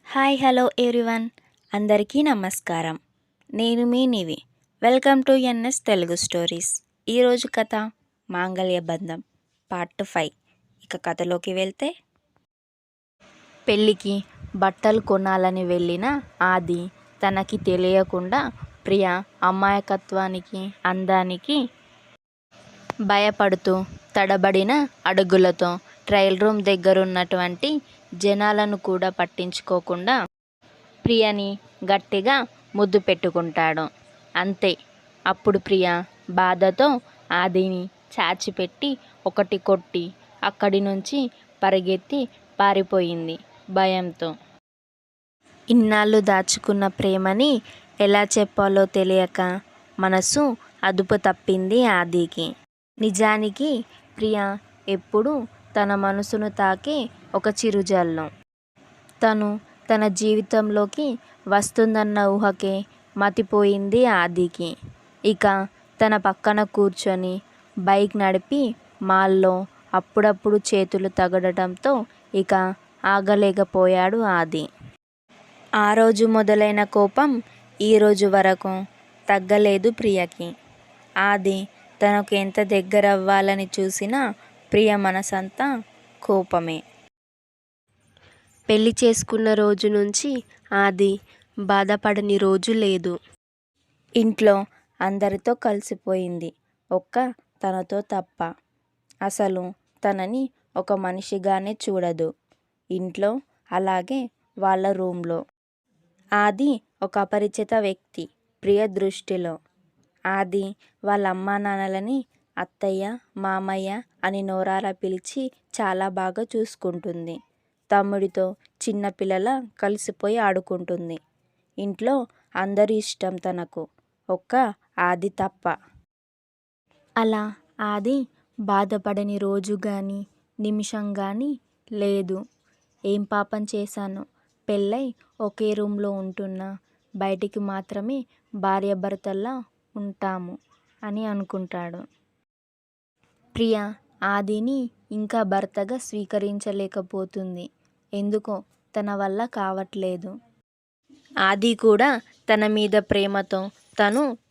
Hi hello everyone, అందరికీ నమస్కారం. నేను మీ Nivi. Welcome to NS Telugu stories. ఈరోజు కథ మాంగళ్య బంధం పార్ట్ 5. ఇక కథలోకి వెళ్తే, పెళ్ళికి బట్టలు కొనాలని వెళ్ళిన ఆది తనకి తెలియకుండా ప్రియ అమాయకత్వానికి అందానికి భయపడుతూ తడబడిన అడుగులతో ట్రయల్ రూమ్ దగ్గరున్నటువంటి జనాలను కూడా పట్టించుకోకుండా ప్రియని గట్టిగా ముద్దు పెట్టుకుంటాడు. అంతే, అప్పుడు ప్రియ బాధతో ఆదిని చాచిపెట్టి ఒకటి కొట్టి అక్కడి నుంచి పరిగెత్తి పారిపోయింది భయంతో. ఇన్నాళ్ళు దాచుకున్న ప్రేమని ఎలా చెప్పాలో తెలియక మనసు అదుపు తప్పింది ఆదికి. నిజానికి ప్రియ ఎప్పుడూ తన మనసును తాకే ఒక చిరుజల్లు. తన జీవితంలోకి వస్తుందన్న ఊహకే మతిపోయింది ఆదికి. ఇక తన పక్కన కూర్చొని బైక్ నడిపి మాల్లో అప్పుడప్పుడు చేతులు తగలడంతో ఇక ఆగలేకపోయాడు ఆది. ఆ రోజు మొదలైన కోపం ఈ రోజు వరకు తగ్గలేదు ప్రియకి. ఆది తనకు ఎంత దగ్గరవ్వాలని చూసినా ప్రియ మనసంతా కోపమే. పెళ్లి చేసుకున్న రోజు నుంచి ఆది బాధపడని రోజు లేదు. ఇంట్లో అందరితో కలిసిపోయింది, ఒక్క తనతో తప్ప. అసలు తనని ఒక మనిషిగానే చూడదు. ఇంట్లో అలాగే వాళ్ళ రూమ్లో. ఆది ఒక అపరిచిత వ్యక్తి ప్రియ దృష్టిలో. ఆది వాళ్ళ అమ్మానాన్నలని అత్తయ్య మామయ్య అని నోరారా పిలిచి చాలా బాగా చూసుకుంటుంది. తమ్ముడితో చిన్నపిల్లలా కలిసిపోయి ఆడుకుంటుంది. ఇంట్లో అందరి ఇష్టం తనకు, ఒక్క ఆది తప్ప. అలా ఆది బాధపడని రోజు కానీ నిమిషం కానీ లేదు. ఏం పాపం చేశాను, పెళ్ళై ఒకే రూమ్లో ఉంటున్నా, బయటికి మాత్రమే భార్యాభర్తల్లా ఉంటాము అని అనుకుంటాడు. ప్రియ ఆదిని ఇంకా భర్తగా స్వీకరించలేకపోతుంది. ఎందుకో తన వల్ల కావట్లేదు. ఆది కూడా తన మీద ప్రేమతో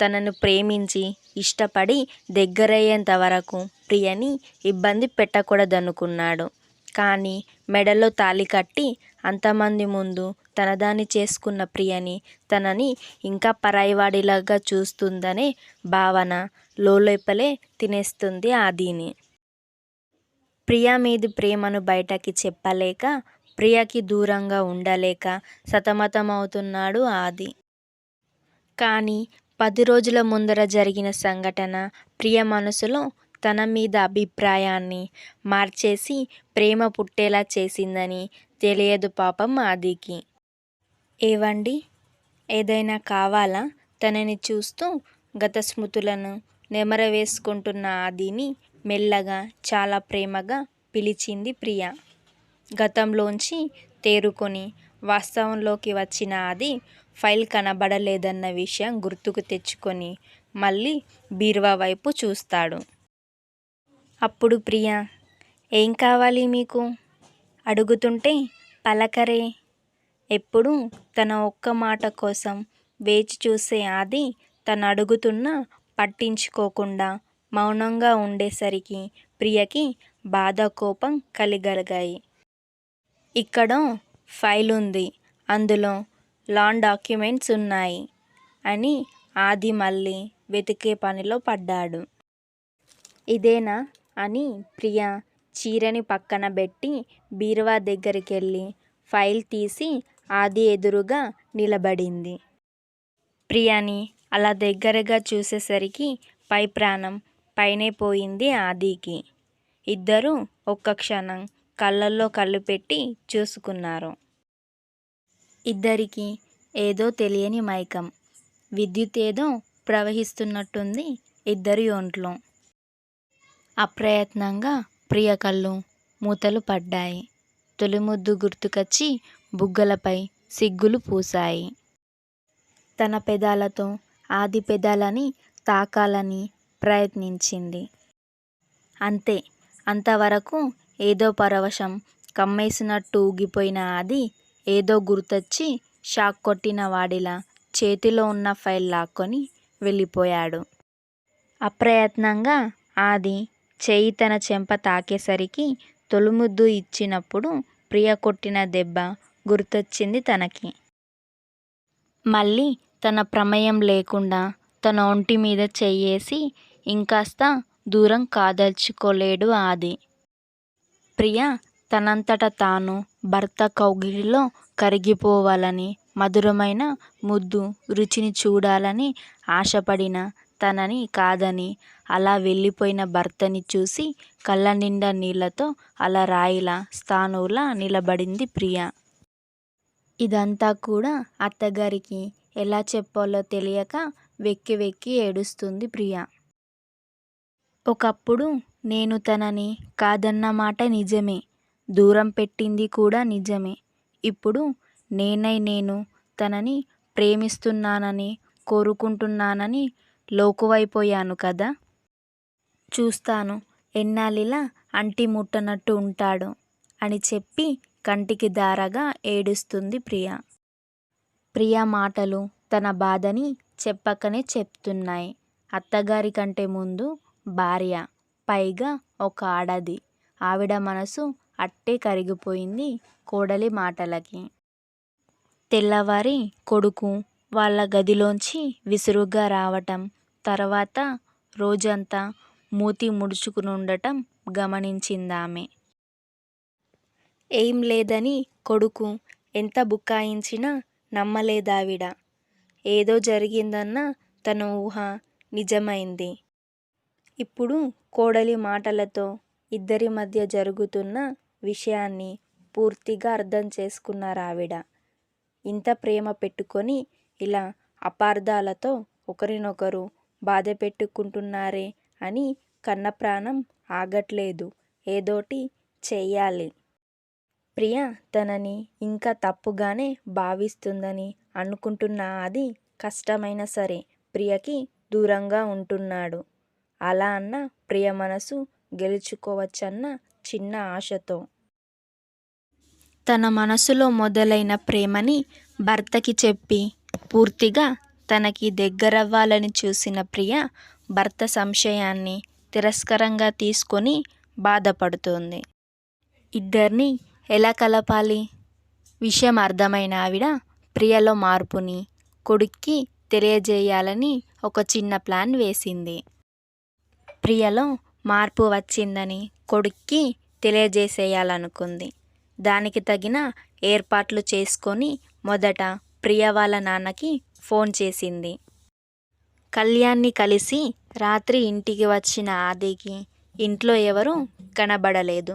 తనను ప్రేమించి ఇష్టపడి దగ్గరయ్యేంత వరకు ప్రియని ఇబ్బంది పెట్టకూడదనుకున్నాడు. కానీ మెడలో తాళి కట్టి అంతమంది ముందు తనదాన్ని చేసుకున్న ప్రియని తనని ఇంకా పరాయివాడిలాగా చూస్తుందనే భావన లోలోపలే తినేస్తుంది ఆదిని. ప్రియ మీది ప్రేమను బయటకి చెప్పలేక, ప్రియకి దూరంగా ఉండలేక సతమతమవుతున్నాడు ఆది. కానీ 10 రోజుల ముందర జరిగిన సంఘటన ప్రియ మనసులో తన మీద అభిప్రాయాన్ని మార్చేసి ప్రేమ పుట్టేలా చేసిందని తెలియదు పాపం ఆదికి. ఏవండి, ఏదైనా కావాలా? తనని చూస్తూ గత స్మృతులను నెమరవేసుకుంటున్న ఆదిని మెల్లగా చాలా ప్రేమగా పిలిచింది ప్రియ. గతంలోంచి తేరుకొని వాస్తవంలోకి వచ్చిన ఆది ఫైల్ కనబడలేదన్న విషయం గుర్తుకు తెచ్చుకొని మళ్ళీ బీరువా వైపు చూస్తాడు. అప్పుడు ప్రియ, ఏం కావాలి మీకు? అడుగుతుంటే పలకరే. ఎప్పుడు తన ఒక్క మాట కోసం వేచి చూసే ఆది తను అడుగుతున్నా పట్టించుకోకుండా మౌనంగా ఉండేసరికి ప్రియకి బాధ కోపం కలిగలిగాయి. ఇక్కడో ఫైల్ ఉంది, అందులో లాన్ డాక్యుమెంట్స్ ఉన్నాయి అని ఆది మళ్ళీ వెతికే పనిలో పడ్డాడు. ఇదేనా అని ప్రియ చీరని పక్కన పెట్టి బీరువా దగ్గరికెళ్ళి ఫైల్ తీసి ఆది ఎదురుగా నిలబడింది. ప్రియని అలా దగ్గరగా చూసేసరికి పై ప్రాణం పైనే పోయింది ఆదికి. ఇద్దరూ ఒక్క క్షణం కళ్ళల్లో కళ్ళు పెట్టి చూసుకున్నారు. ఇద్దరికీ ఏదో తెలియని మైకం, విద్యుత్ ఏదో ప్రవహిస్తున్నట్టుంది ఇద్దరి ఒంట్లో. అప్రయత్నంగా ప్రియ కళ్ళు మూతలు పడ్డాయి. తొలి ముద్దు గుర్తుకొచ్చి బుగ్గలపై సిగ్గులు పూసాయి. తన పెదాలతో ఆది పెదాలని తాకాలని ప్రయత్నించింది. అంతే, అంతవరకు ఏదో పరవశం కమ్మేసినట్టు ఊగిపోయిన ఆది ఏదో గుర్తొచ్చి షాక్ కొట్టిన వాడిలా చేతిలో ఉన్న ఫైల్ లాక్కొని వెళ్ళిపోయాడు. అప్రయత్నంగా ఆది చెయ్యి తన చెంప తాకేసరికి తొలిముద్దు ఇచ్చినప్పుడు ప్రియ కొట్టిన దెబ్బ గుర్తొచ్చింది తనకి. మళ్ళీ తన ప్రమేయం లేకుండా తన ఒంటి మీద చెయ్యేసి ఇంకాస్త దూరం కాదల్చుకోలేడు ఆది. ప్రియ తనంతట తాను భర్త కౌగిలిలో కరిగిపోవాలని, మధురమైన ముద్దు రుచిని చూడాలని ఆశపడిన తనని కాదని అలా వెళ్ళిపోయిన భర్తని చూసి కళ్ళనిండా నీళ్లతో అలరాయిలా స్థాణువులా నిలబడింది ప్రియ. ఇదంతా కూడా అత్తగారికి ఎలా చెప్పాలో తెలియక వెక్కి వెక్కి ఏడుస్తుంది ప్రియ. ఒకప్పుడు నేను తనని కాదన్న మాట నిజమే, దూరం పెట్టింది కూడా నిజమే. ఇప్పుడు నేను తనని ప్రేమిస్తున్నానని, కోరుకుంటున్నానని లోకువైపోయాను కదా. చూస్తాను ఎన్నాళ్ళిలా అంటి ముట్టనట్టు ఉంటాడు అని చెప్పి కంటికి దారగా ఏడుస్తుంది ప్రియ. ప్రియ మాటలు తన బాధని చెప్పకనే చెప్తున్నాయి. అత్తగారి కంటే ముందు భార్య, పైగా ఒక ఆడది. ఆవిడ మనసు అట్టే కరిగిపోయింది కోడలి మాటలకి. తెల్లవారి కొడుకు వాళ్ళ గదిలోంచి విసురుగా రావటం, తర్వాత రోజంతా మూతి ముడుచుకునుండటం గమనించిందామె. ఏం లేదని కొడుకు ఎంత బుకాయించినా నమ్మలేదావిడ. ఏదో జరిగిందన్న తన ఊహ నిజమైంది. ఇప్పుడు కోడలి మాటలతో ఇద్దరి మధ్య జరుగుతున్న విషయాన్ని పూర్తిగా అర్థం చేసుకున్నారావిడ. ఇంత ప్రేమ పెట్టుకొని ఇలా అపార్థాలతో ఒకరినొకరు బాధ పెట్టుకుంటున్నారే అని కన్నప్రాణం ఆగట్లేదు. ఏదోటి చెయ్యాలి. ప్రియ తనని ఇంకా తప్పుగానే భావిస్తుందని అనుకుంటున్న ఆది కష్టమైనా సరే ప్రియకి దూరంగా ఉంటున్నాడు. అలా అన్న ప్రియ మనసు గెలుచుకోవచ్చన్న చిన్న ఆశతో. తన మనసులో మొదలైన ప్రేమని భర్తకి చెప్పి పూర్తిగా తనకి దగ్గరవ్వాలని చూసిన ప్రియ భర్త సంశయాన్ని తిరస్కారంగా తీసుకొని బాధపడుతోంది. ఇద్దరిని ఎలా కలపాలి? విషయం అర్థమైన ఆవిడ ప్రియలో మార్పుని కొడుక్కి తెలియజేయాలని ఒక చిన్న ప్లాన్ వేసింది. ప్రియలో మార్పు వచ్చిందని కొడుక్కి తెలియజేసేయాలనుకుంది. దానికి తగిన ఏర్పాట్లు చేసుకొని మొదట ప్రియ వాళ్ళ నాన్నకి ఫోన్ చేసింది. కళ్యాణ్ని కలిసి రాత్రి ఇంటికి వచ్చిన ఆదికి ఇంట్లో ఎవరూ కనబడలేదు.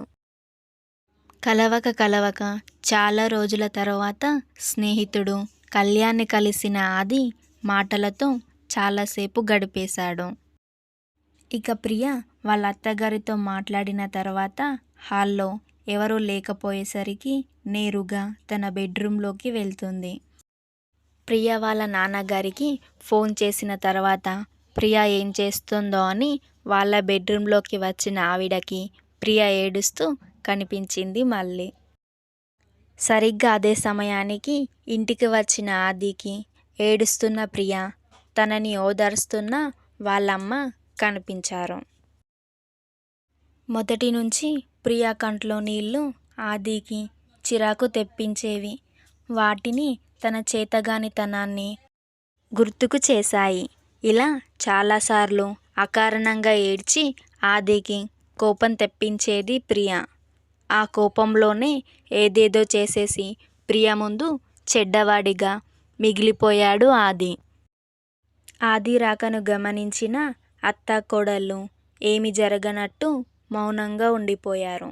కలవక చాలా రోజుల తర్వాత స్నేహితుడు కళ్యాణ్ని కలిసిన ఆది మాటలతో చాలాసేపు గడిపేశాడు. ఇక ప్రియ వాళ్ళ అత్తగారితో మాట్లాడిన తర్వాత హాల్లో ఎవరూ లేకపోయేసరికి నేరుగా తన బెడ్రూమ్లోకి వెళ్తుంది. ప్రియ వాళ్ళ నాన్నగారికి ఫోన్ చేసిన తర్వాత ప్రియ ఏం చేస్తుందో అని వాళ్ళ బెడ్రూమ్లోకి వచ్చిన ఆవిడకి ప్రియ ఏడుస్తూ కనిపించింది మళ్ళీ. సరిగ్గా అదే సమయానికి ఇంటికి వచ్చిన ఆదికి ఏడుస్తున్న ప్రియ, తనని ఓదారుస్తున్న వాళ్ళమ్మ కనిపించారు. మొదటి నుంచి ప్రియ కంట్లో నీళ్లు ఆదికి చిరాకు తెప్పించేవి. వాటిని తన చేతగానితనాన్ని గుర్తుకు చేశాయి. ఇలా చాలాసార్లు అకారణంగా ఏడ్చి ఆదికి కోపం తెప్పించేది ప్రియ. ఆ కోపంలోనే ఏదేదో చేసేసి ప్రియ ముందు చెడ్డవాడిగా మిగిలిపోయాడు ఆది. ఆది రాకను గమనించిన అత్తాకోడళ్ళు ఏమీ జరగనట్టు మౌనంగా ఉండిపోయారు.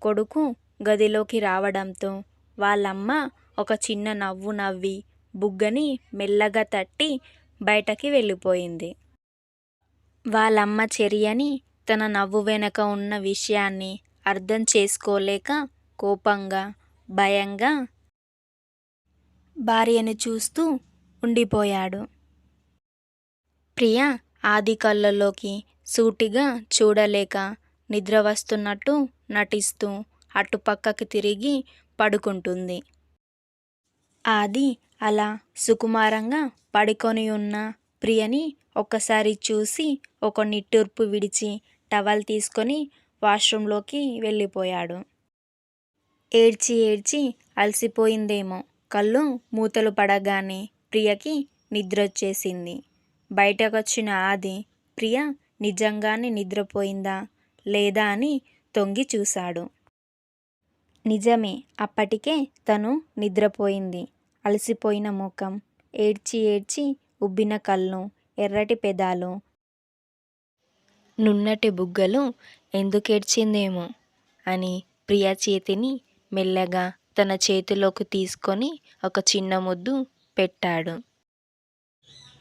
కొడుకు గదిలోకి రావడంతో వాళ్ళమ్మ ఒక చిన్న నవ్వు నవ్వి బుగ్గని మెల్లగా తట్టి బయటకి వెళ్ళిపోయింది. వాళ్ళమ్మ చర్యని, తన నవ్వు వెనక ఉన్న విషయాన్ని అర్థం చేసుకోలేక కోపంగా, భయంగా భార్యను చూస్తూ ఉండిపోయాడు. ప్రియ ఆది కళ్ళలోకి సూటిగా చూడలేక నిద్ర వస్తున్నట్టు నటిస్తూ అటుపక్కకి తిరిగి పడుకుంటుంది. ఆది అలా సుకుమారంగా పడుకొని ఉన్న ప్రియని ఒక్కసారి చూసి ఒక నిట్టూర్పు విడిచి టవల్ తీసుకొని వాష్రూంలోకి వెళ్ళిపోయాడు. ఏడ్చి ఏడ్చి అలసిపోయిందేమో కళ్ళు మూతలు పడగానే ప్రియకి నిద్రొచ్చేసింది. బయటకొచ్చిన ఆది ప్రియ నిజంగానే నిద్రపోయిందా లేదా అని తొంగి చూశాడు. నిజమే, అప్పటికే తను నిద్రపోయింది. అలసిపోయిన ముఖం, ఏడ్చి ఏడ్చి ఉబ్బిన కళ్ళు, ఎర్రటి పెదాలు, నున్నటి బుగ్గలు. ఎందుకేడ్చిందేమో అని ప్రియ చేతిని మెల్లగా తన చేతిలోకి తీసుకొని ఒక చిన్న ముద్దు పెట్టాడు.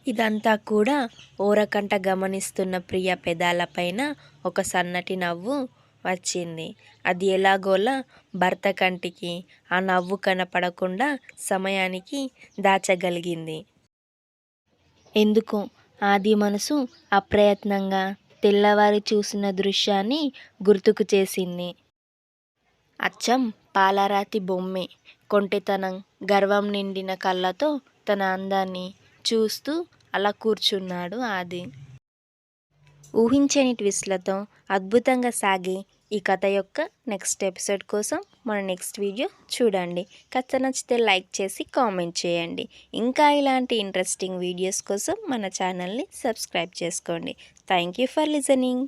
ఇదంతా కూడా ఓరకంట గమనిస్తున్న ప్రియ పెదాలపైన ఒక సన్నటి నవ్వు వచ్చింది. అది ఎలాగోలా భర్త కంటికి ఆ నవ్వు కనపడకుండా సమయానికి దాచగలిగింది. ఎందుకో ఆది మనసు అప్రయత్నంగా తెల్లవారి చూసిన దృశ్యాన్ని గుర్తుకు చేసింది. అచ్చం పాలరాతి బొమ్మే. కొంటెతనం, గర్వం నిండిన కళ్ళతో తన అందాన్ని చూస్తూ అలా కూర్చున్నాడు ఆది. ఊహించని ట్విస్ట్లతో అద్భుతంగా సాగే ఈ కథ యొక్క నెక్స్ట్ ఎపిసోడ్ కోసం మన నెక్స్ట్ వీడియో చూడండి. కథ నచ్చితే లైక్ చేసి కామెంట్ చేయండి. ఇంకా ఇలాంటి ఇంట్రెస్టింగ్ వీడియోస్ కోసం మన ఛానల్ని సబ్స్క్రైబ్ చేసుకోండి. Thank you for listening.